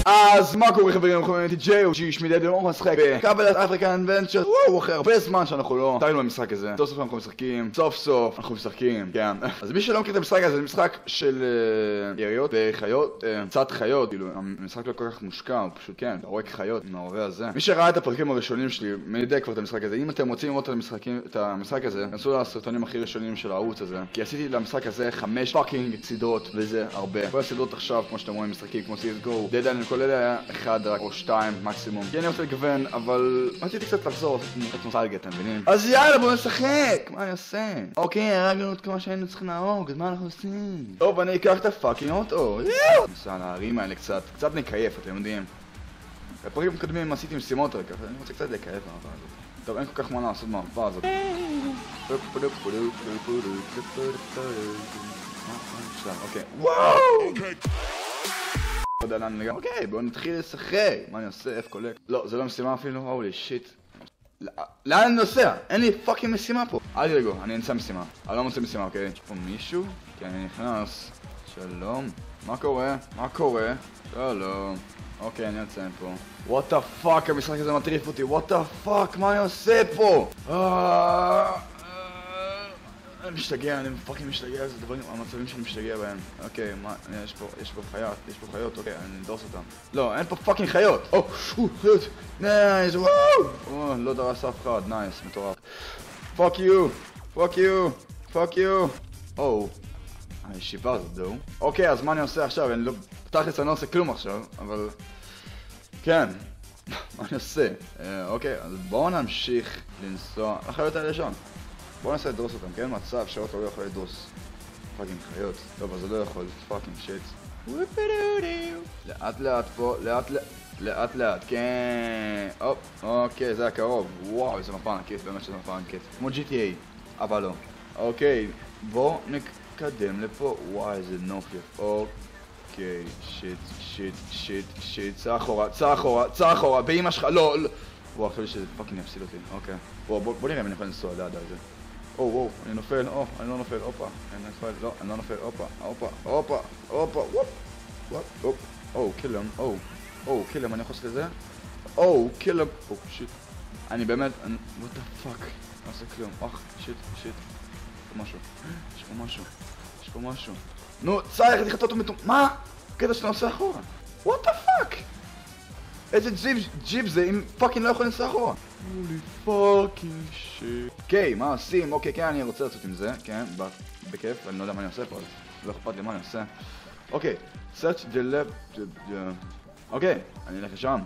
אז מה קורה חברים, אנחנו איתי ג'י שמי דדי, אנחנו משחק בקאבלת אפריקן ונצ'ר. וואו, אחרי הרבה זמן שאנחנו לא טיינו במשחק הזה. סוף סוף אנחנו משחקים, סוף אנחנו משחקים, כן. אז מי שלא מכיר את המשחק הזה, זה משחק של יריות וחיות, קצת חיות, כאילו המשחק לא כל כך מושקע, הוא פשוט כן, אתה רואה כחיות עם ההורה הזה. מי שראה את הפרקים הראשונים שלי, מיידע כבר את המשחק הזה. אם אתם רוצים לראות את המשחק הזה, כנסו לסרטונים הכי ראשונים של הערוץ הזה, כי עשיתי למשחק הזה 5 פאקינג סדרות, וזה הרבה. כל הסדרות עכשיו, כמו שאתם רואים, משחקים כמו CSGO, Dead Island, כל אלה היה 1 או 2 מקסימום. כי אני רוצה לגוון, אבל רציתי קצת לחזור את נוסטלגיה, אתם מבינים? אז יאללה, בואו נשחק! מה אני עושה? אוקיי, הרגנו את כמו שהיינו צריכים להרוג, אז מה אנחנו עושים? טוב, אני אקח את הפאקינג אוטו, ניסה להרים האלה קצת נקייף, אתם יודעים. בפרקים מקדמים עשיתי משימות רק, אבל אני רוצה קצת לקייף מהעבר הזאת. טוב, אין כל כך מה לעשות מהעבר הזאת. אוקיי, וואו! אוקיי, בואו נתחיל לשחק. מה אני עושה? F קולקט. לא, זה לא משימה אפילו, הולי שיט. לאן אני נוסע? אין לי פאקינג משימה פה. אל תדאגו, אני אמצא משימה. אני לא מוצא משימה, אוקיי? יש פה מישהו? כן, אני נכנס. שלום. מה קורה? מה קורה? שלום. אוקיי, אני יוצא פה. What the fuck, המשחק הזה מטריף אותי. What the fuck, מה אני עושה פה? אני משתגע, אני פאקינג משתגע, זה דברים, המצבים שאני משתגע בהם. אוקיי, מה, יש פה חיות, אוקיי, אני נדרוס אותם. לא, אין פה פאקינג חיות! חיות! נייס, וואו! לא דרס אף אחד, נייס, מטורף. פאק יו! הישיבה הזאת, דו. אוקיי, אז מה אני עושה עכשיו? אני לא... תכלס אני לא עושה כלום עכשיו, אבל... כן. מה אני עושה? אוקיי, אז בואו נמשיך לנסוע לחיות האלה שם. בואו ננסה לדרוס אותם, כן? מצב שאוטו לא יכול לדרוס פאקינג חיות. טוב, אז זה לא יכול, פאקינג שיט. לאט פה, לאט, כן. אוקיי, זה הקרוב. וואו, איזה מפה ענקית, באמת שזה מפה ענקית. כמו GTA, אבל לא. אוקיי, בואו נקדם לפה. וואו, איזה נוף יפה. אוקיי, שיט. צא אחורה, באמא שלך, לא. וואו, חשבתי שזה פאקינג יפסיד אותי, אוקיי. בוא נראה אם אני יכול לנסוע ליד על זה. אני נופל, אני לא נופל, אני לא נופל, קילם, אני יכול לעשות לזה? קילם, שיט. אני באמת, what the fuck, לא עושה כלום, שיט. יש פה משהו. נו, צריך, אני חטא אותו מה? קטע שאתה נוסע אחורה. what the fuck? איזה ג'יפ זה אם פאקינג לא יכול לנסוע אחורה? הולי פאקינג שיט. אוקיי, מה עושים? אוקיי, כן, אני רוצה לעשות עם זה, כן, בכיף, אני לא יודע מה אני עושה פה, אז לא אכפת לי מה אני עושה. אוקיי, search the left, אוקיי, אני אלך לשם.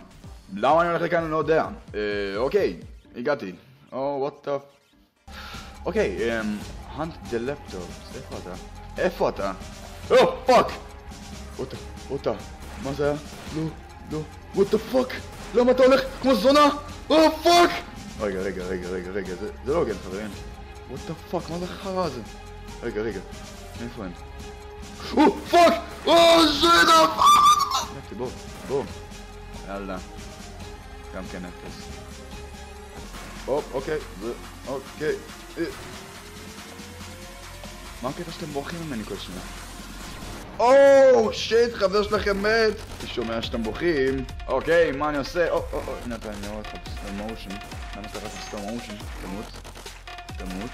למה אני הולך לכאן? אני לא יודע. אוקיי, הגעתי. what the... אוקיי, hunt the laptop, איפה אתה? פאק! אותה, מה זה היה? לא, what the fuck? למה אתה הולך כמו זונה? פאק! רגע, זה לא הוגן חברים. what the fuck, מה זה החרא הזה? רגע, איפה הם? פאק! שיט! בוא. יאללה. גם כן אפס. אוקיי. מה הקטע שאתם בורחים ממני כל שניה? שיט, חבר שלכם מת! אני שומע שאתם בוכים. אוקיי, מה אני עושה? הנה אתה, אני רואה אותך בסטום-מושן. למה אתה רק בסטום-מושן? תמות.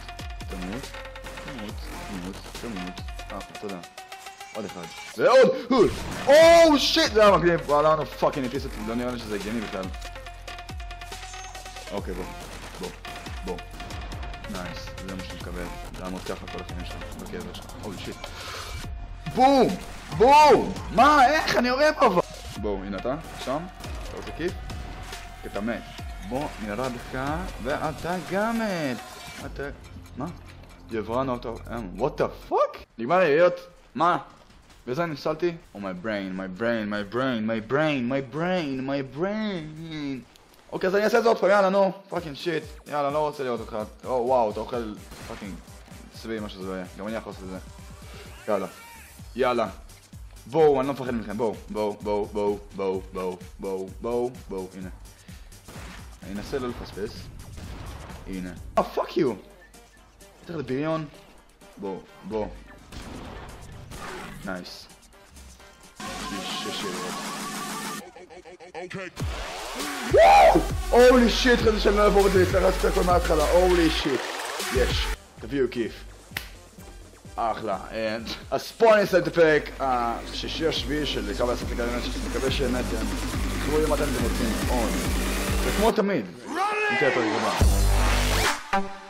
תודה. עוד אחד. ועוד! שיט! זה היה מגניב. וואלה, אני פאקינג הטיס אותי. לא נראה לי שזה הגיוני בכלל. אוקיי, בוא. נייס, זה מה שאני מקבל. לעמוד ככה כל החיים שלך, בקבר שלך. שיט. בום! מה? איך? אני יורה פה! בואו, הנה אתה, שם, אתה רוצה כיף? אתה מת. בוא, נראה בך, ואתה גם מת. מה? יברן אותו, what the fuck? נגמר לי להיות, מה? וזה ניסלתי? my brain. אוקיי, אז אני אעשה את זה עוד פעם, יאללה, נו, פאקינג שיט. יאללה, לא רוצה לראות אותך. וואו, אתה אוכל פאקינג צבי, מה שזה לא יהיה. גם אני יכול לעשות את זה. יאללה. בואו, אני לא מפחד מכם, בואו, הנה. אני אנסה לא לפספס. הנה. פאק יו! צריך לבריון. בואו. נייס. 6 יריעות. הולי שיט, חשבתי שאני לא אעבור את זה, צריך לעשות הכל מההתחלה, הולי שיט. יש, תביאו כיף. אחלה. אז פה אני אסיים את הפרק השישי השביעי של קו לעשות לגלמת, שאני מקווה שנתם. תראו אם אתם רוצים עוד. וכמו תמיד, נתראה פרק הבא.